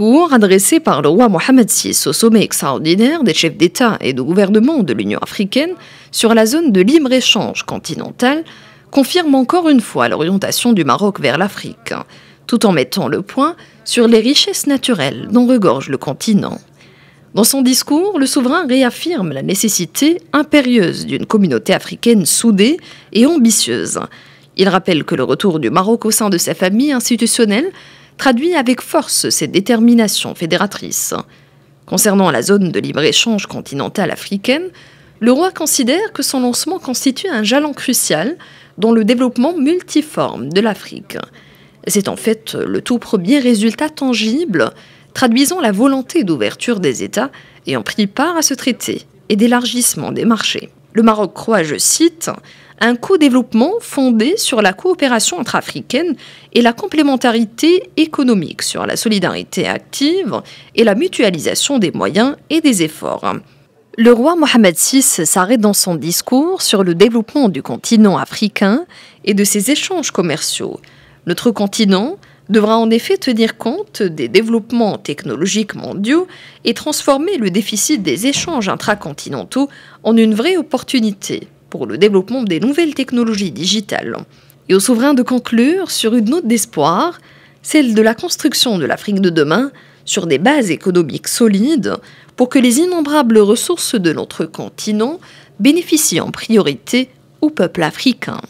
discours adressé par le roi Mohamed VI au sommet extraordinaire des chefs d'État et de gouvernement de l'Union africaine sur la zone de libre-échange continentale confirme encore une fois l'orientation du Maroc vers l'Afrique, tout en mettant le point sur les richesses naturelles dont regorge le continent. Dans son discours, le souverain réaffirme la nécessité impérieuse d'une communauté africaine soudée et ambitieuse. Il rappelle que le retour du Maroc au sein de sa famille institutionnelle traduit avec force ses déterminations fédératrices. Concernant la zone de libre-échange continentale africaine, le roi considère que son lancement constitue un jalon crucial dans le développement multiforme de l'Afrique. C'est en fait le tout premier résultat tangible traduisant la volonté d'ouverture des États ayant pris part à ce traité et d'élargissement des marchés. Le Maroc croit, je cite, un co-développement fondé sur la coopération intra-africaine et la complémentarité économique sur la solidarité active et la mutualisation des moyens et des efforts. Le roi Mohamed VI s'arrête dans son discours sur le développement du continent africain et de ses échanges commerciaux. Notre continent devra en effet tenir compte des développements technologiques mondiaux et transformer le déficit des échanges intracontinentaux en une vraie opportunité pour le développement des nouvelles technologies digitales. Et au souverain de conclure sur une note d'espoir, celle de la construction de l'Afrique de demain sur des bases économiques solides pour que les innombrables ressources de notre continent bénéficient en priorité au peuple africain.